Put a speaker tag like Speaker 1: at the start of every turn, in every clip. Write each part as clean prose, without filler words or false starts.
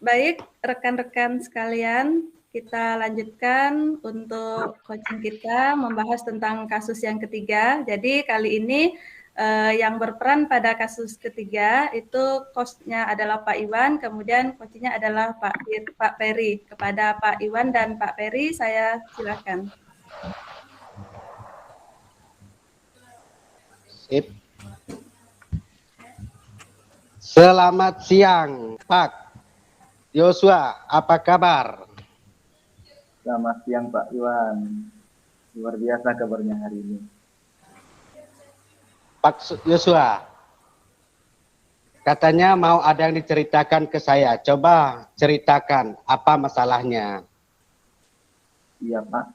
Speaker 1: Baik, rekan-rekan sekalian, kita lanjutkan untuk coaching kita membahas tentang kasus yang ketiga. Jadi kali ini yang berperan pada kasus ketiga itu coach-nya adalah Pak Iwan, kemudian coach-nya adalah Pak Peri. Kepada Pak Iwan dan Pak Peri, saya silakan.
Speaker 2: Sip. Selamat siang, Pak Yosua. Apa kabar?
Speaker 3: Selamat siang Pak Iwan. Luar biasa kabarnya hari ini.
Speaker 2: Pak Yosua, katanya mau ada yang diceritakan ke saya. Coba ceritakan apa masalahnya.
Speaker 3: Iya Pak,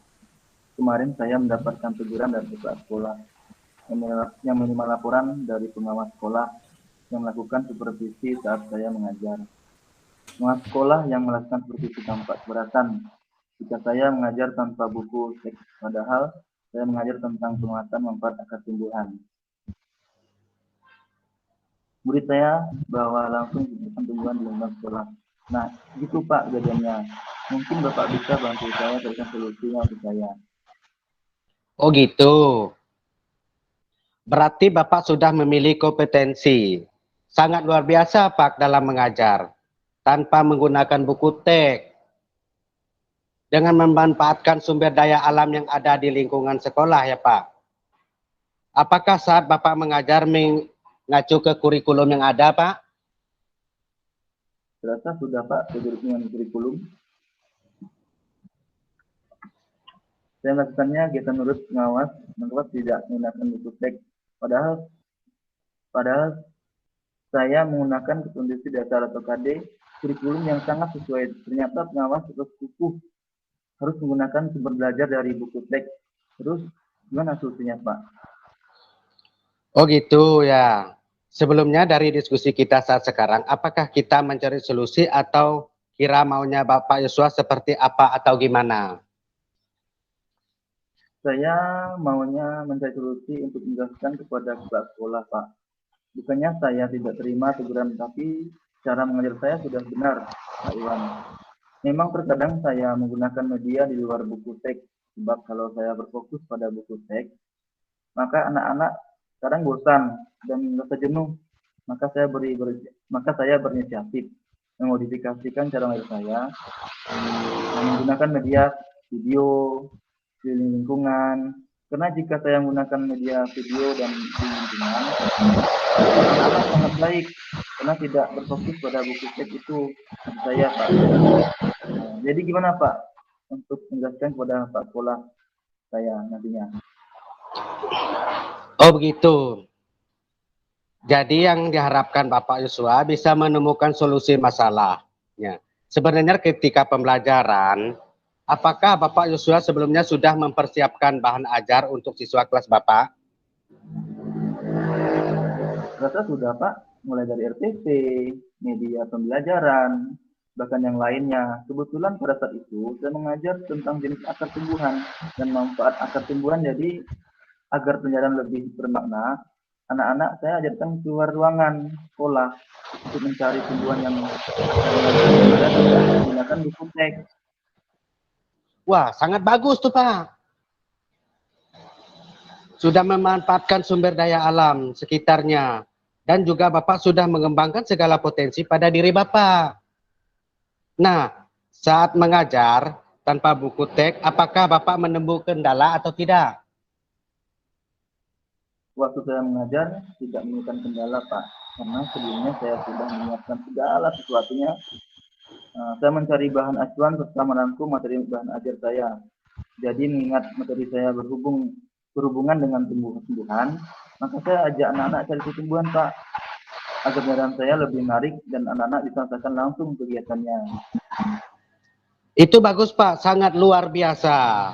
Speaker 3: kemarin saya mendapatkan teguran dari kepala sekolah yang menerima laporan dari pengawas sekolah yang melakukan supervisi saat saya mengajar. Pengawas sekolah yang melakukan supervisi tampak keberatan jika saya mengajar tanpa buku teks, padahal saya mengajar tentang penguatan manfaat akar tumbuhan. Murid saya bawa langsung kegiatan tumbuhan di lingkungan sekolah. Nah, gitu Pak kejadiannya. Mungkin Bapak bisa bantu saya berikan solusinya untuk saya.
Speaker 2: Oh gitu. Berarti Bapak sudah memiliki kompetensi. Sangat luar biasa Pak dalam mengajar. Tanpa menggunakan buku teks. Dengan memanfaatkan sumber daya alam yang ada di lingkungan sekolah ya Pak. Apakah saat Bapak mengajar mengacu ke kurikulum yang ada Pak?
Speaker 3: Terasa sudah Pak dengan kurikulum. Saya melakukannya kita menurut pengawas tidak menggunakan buku teks. Padahal saya menggunakan kondisi dasar atau KD kurikulum yang sangat sesuai. Ternyata pengawas terus kukuh harus menggunakan sumber belajar dari buku teks. Terus gimana solusinya Pak?
Speaker 2: Oh gitu ya. Sebelumnya dari diskusi kita saat sekarang, apakah kita mencari solusi atau kira maunya Bapak Yosua seperti apa atau gimana?
Speaker 3: Saya maunya mencari solusi untuk menjelaskan kepada kepala sekolah Pak. Bukannya saya tidak terima teguran, tapi cara mengajar saya sudah benar Pak Iwan. Memang terkadang saya menggunakan media di luar buku teks, sebab kalau saya berfokus pada buku teks, maka anak-anak kadang bosan dan merasa jenuh. Maka saya berinisiatif memodifikasikan cara mengajar saya menggunakan media video di lingkungan. Karena jika saya menggunakan media video dan di lingkungan, anak-anak sangat baik karena tidak berfokus pada buku teks itu saya Pak. Jadi gimana Pak untuk menjelaskan kepada Pak sekolah saya nantinya?
Speaker 2: Oh begitu. Jadi yang diharapkan Bapak Yosua bisa menemukan solusi masalahnya. Sebenarnya ketika pembelajaran, apakah Bapak Yosua sebelumnya sudah mempersiapkan bahan ajar untuk siswa kelas Bapak?
Speaker 3: Rasa sudah Pak, mulai dari RTP, media pembelajaran, bahkan yang lainnya. Kebetulan pada saat itu saya mengajar tentang jenis akar tumbuhan dan manfaat akar tumbuhan, jadi agar pelajaran lebih bermakna, anak-anak saya ajarkan keluar ruangan sekolah untuk mencari tumbuhan yang akarnya dan tidak menggunakan buku teks.
Speaker 2: Wah, sangat bagus tuh Pak. Sudah memanfaatkan sumber daya alam sekitarnya. Dan juga Bapak sudah mengembangkan segala potensi pada diri Bapak. Nah, saat mengajar tanpa buku teks, apakah Bapak menemukan kendala atau tidak?
Speaker 3: Waktu saya mengajar tidak menemukan kendala Pak, karena sebelumnya saya sudah menyiapkan segala sesuatunya. Saya mencari bahan acuan serta merangkum materi bahan ajar saya. Jadi mengingat materi saya berhubungan dengan tumbuhan-tumbuhan, maka saya ajak anak-anak cari tumbuhan Pak, agar pelajaran saya lebih menarik dan anak-anak bisa merasakan langsung kegiatannya.
Speaker 2: Itu bagus Pak, sangat luar biasa.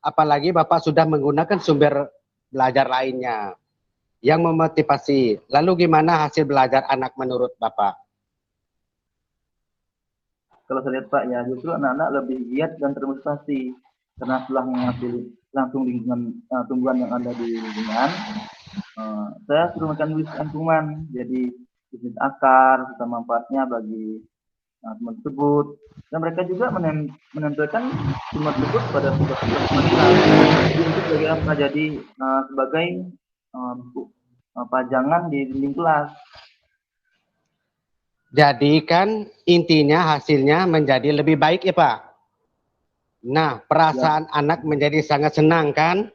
Speaker 2: Apalagi Bapak sudah menggunakan sumber belajar lainnya yang memotivasi. Lalu gimana hasil belajar anak menurut Bapak?
Speaker 3: Kalau saya lihat Pak ya, justru anak-anak lebih giat dan termotivasi karena setelah mengambil langsung lingkungan tumbuhan yang ada di lingkungan, saya suruh makan nulis cantuman. Jadi bisnis akar, serta manfaatnya bagi teman tersebut. Dan mereka juga menempelkan teman tersebut pada tugas-tugas mereka untuk bagaimana jadi sebagai pajangan di dinding kelas.
Speaker 2: Jadi kan intinya hasilnya menjadi lebih baik ya Pak. Nah, perasaan anak menjadi sangat senang kan?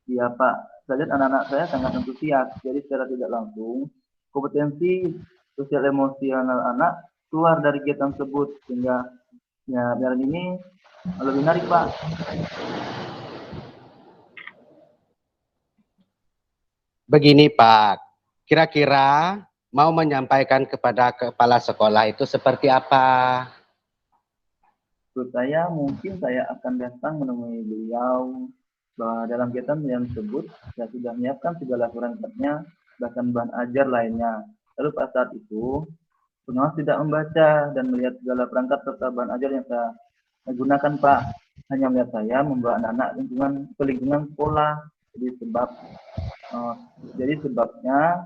Speaker 3: Iya Pak, saya lihat anak-anak saya sangat antusias. Jadi secara tidak langsung, kompetensi sosial emosional anak keluar dari kegiatan tersebut. Sehingga ya, biar ini lebih menarik Pak.
Speaker 2: Begini Pak, kira-kira mau menyampaikan kepada kepala sekolah itu seperti apa?
Speaker 3: Menurut saya mungkin saya akan datang menemui beliau bahwa dalam kegiatan yang tersebut saya sudah menyiapkan segala perangkatnya, bahkan bahan ajar lainnya. Lalu pada saat itu pengawas tidak membaca dan melihat segala perangkat serta bahan ajar yang saya gunakan Pak. Hanya melihat saya membawa anak-anak ke lingkungan sekolah. Jadi sebabnya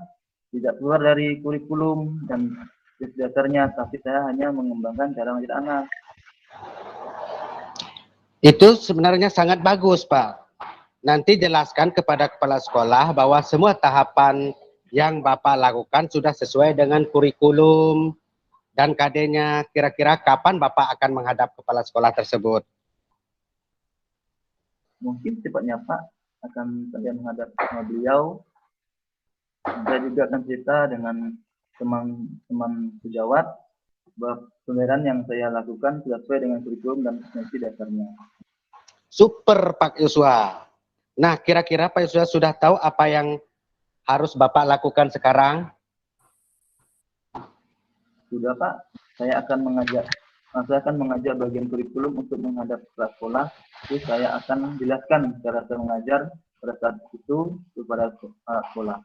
Speaker 3: tidak keluar dari kurikulum dan dasarnya, tapi saya hanya mengembangkan cara mengajar anak.
Speaker 2: Itu sebenarnya sangat bagus Pak. Nanti jelaskan kepada kepala sekolah bahwa semua tahapan yang Bapak lakukan sudah sesuai dengan kurikulum dan KD-nya. Kira-kira kapan Bapak akan menghadap kepala sekolah tersebut?
Speaker 3: Mungkin cepatnya Pak akan saya menghadap beliau. Saya juga akan cerita dengan teman-teman sejawat bahwa pembelajaran yang saya lakukan sudah sesuai dengan kurikulum dan kompetensi dasarnya.
Speaker 2: Super Pak Yuswa. Nah, kira-kira Pak Yuswa sudah tahu apa yang harus Bapak lakukan sekarang?
Speaker 3: Sudah Pak, saya akan mengajak bagian kurikulum untuk menghadap kepala sekolah. Terus saya akan jelaskan cara saya mengajar pada saat itu kepada sekolah.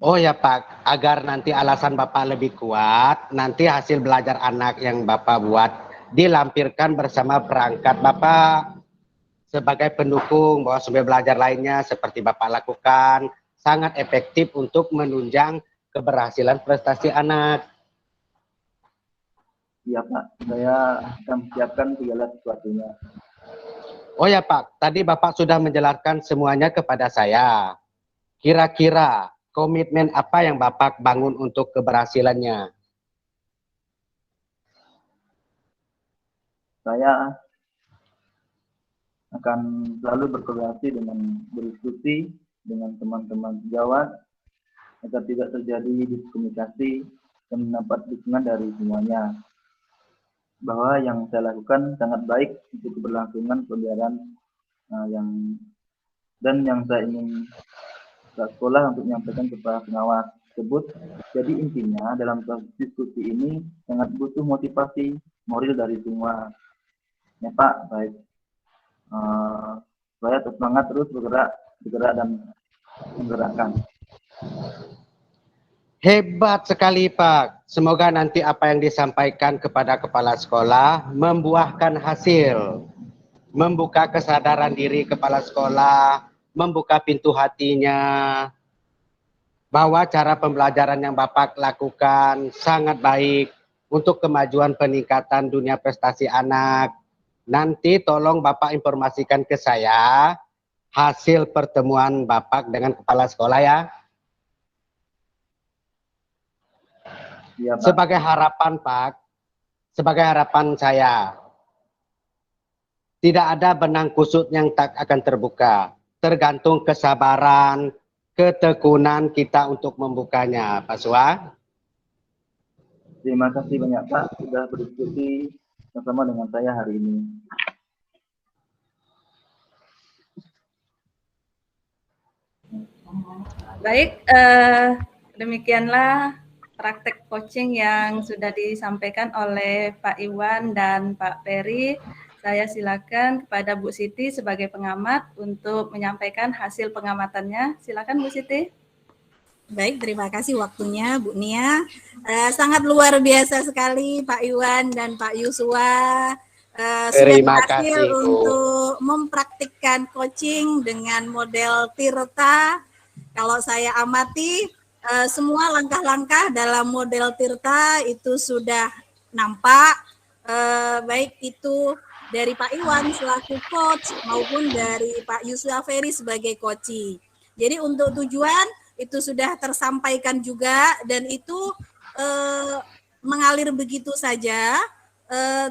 Speaker 2: Oh ya Pak, agar nanti alasan Bapak lebih kuat, nanti hasil belajar anak yang Bapak buat dilampirkan bersama perangkat Bapak sebagai pendukung bahwa sumber belajar lainnya seperti Bapak lakukan sangat efektif untuk menunjang keberhasilan prestasi anak.
Speaker 3: Iya Pak, saya akan siapkan segala sesuatunya.
Speaker 2: Oh ya Pak, tadi Bapak sudah menjelaskan semuanya kepada saya. Kira-kira komitmen apa yang Bapak bangun untuk keberhasilannya?
Speaker 3: Saya akan selalu berkoordinasi dengan berdiskusi dengan teman-teman sejawat agar tidak terjadi diskomunikasi dan mendapat dukungan dari semuanya. Bahwa yang saya lakukan sangat baik untuk keberlangsungan pembelajaran yang saya ingin ke sekolah untuk menyampaikan kepada pengawas tersebut. Jadi intinya dalam diskusi ini sangat butuh motivasi moral dari semua. Ya Pak, baik. Saya semangat terus bergerak dan menggerakkan.
Speaker 2: Hebat sekali Pak. Semoga nanti apa yang disampaikan kepada kepala sekolah membuahkan hasil. Membuka kesadaran diri kepala sekolah, membuka pintu hatinya, bahwa cara pembelajaran yang Bapak lakukan sangat baik untuk kemajuan peningkatan dunia prestasi anak. Nanti tolong Bapak informasikan ke saya hasil pertemuan Bapak dengan kepala sekolah ya.
Speaker 3: Ya, Pak.
Speaker 2: Sebagai harapan Pak, sebagai harapan saya, tidak ada benang kusut yang tak akan terbuka. Tergantung kesabaran, ketekunan kita untuk membukanya, Pak Sua.
Speaker 3: Terima kasih banyak Pak sudah berdiskusi bersama dengan saya hari ini.
Speaker 1: Baik, demikianlah praktek coaching yang sudah disampaikan oleh Pak Iwan dan Pak Peri. Saya silakan kepada Bu Siti sebagai pengamat untuk menyampaikan hasil pengamatannya. Silakan Bu Siti.
Speaker 4: Baik, terima kasih waktunya Bu Nia. Sangat luar biasa sekali Pak Iwan dan Pak Yuswa. Sudah berhasil untuk mempraktikkan coaching dengan model Tirta Kalau saya amati semua langkah-langkah dalam model Tirta itu sudah nampak, baik itu dari Pak Iwan selaku coach maupun dari Pak Yusuf Ferry sebagai coach. Jadi untuk tujuan itu sudah tersampaikan juga dan itu mengalir begitu saja.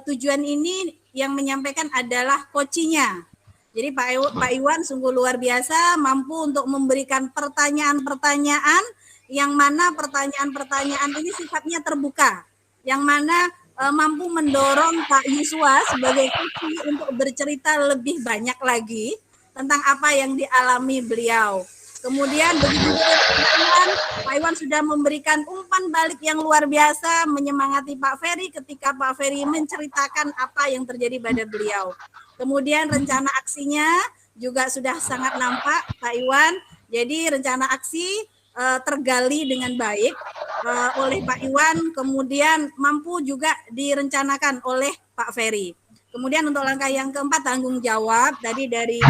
Speaker 4: Tujuan ini yang menyampaikan adalah coachnya. Jadi Pak Iwan sungguh luar biasa, mampu untuk memberikan pertanyaan-pertanyaan yang mana pertanyaan-pertanyaan ini sifatnya terbuka, yang mana mampu mendorong Pak Yuswa sebagai coach untuk bercerita lebih banyak lagi tentang apa yang dialami beliau. Kemudian begitu juga Pak Iwan sudah memberikan umpan balik yang luar biasa, menyemangati Pak Ferry ketika Pak Ferry menceritakan apa yang terjadi pada beliau. Kemudian rencana aksinya juga sudah sangat nampak Pak Iwan. Jadi rencana aksi tergali dengan baik oleh Pak Iwan, kemudian mampu juga direncanakan oleh Pak Ferry. Kemudian untuk langkah yang keempat, tanggung jawab tadi dari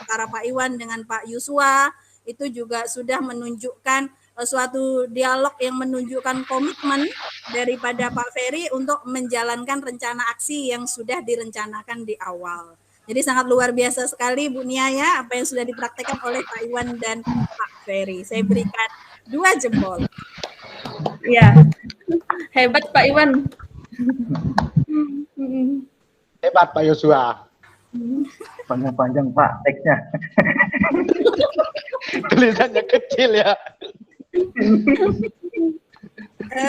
Speaker 4: antara Pak Iwan dengan Pak Yuswa itu juga sudah menunjukkan suatu dialog yang menunjukkan komitmen daripada Pak Ferry untuk menjalankan rencana aksi yang sudah direncanakan di awal. Jadi sangat luar biasa sekali Bu Nia ya, apa yang sudah dipraktekkan oleh Pak Iwan dan Pak Ferry. Saya berikan 2 jempol.
Speaker 1: Ya, hebat Pak Iwan.
Speaker 2: Hebat Pak Yosua.
Speaker 3: Panjang-panjang Pak teksnya.
Speaker 2: Tulisannya kecil ya.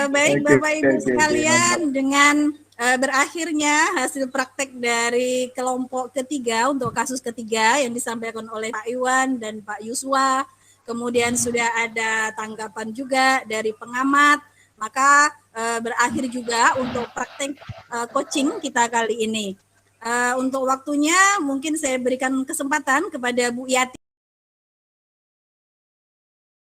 Speaker 4: Baik Bapak Ibu sekalian, dengan berakhirnya hasil praktek dari kelompok ketiga untuk kasus ketiga yang disampaikan oleh Pak Iwan dan Pak Yuswa, kemudian sudah ada tanggapan juga dari pengamat, maka berakhir juga untuk praktek coaching kita kali ini. Untuk waktunya mungkin saya berikan kesempatan kepada Bu Yati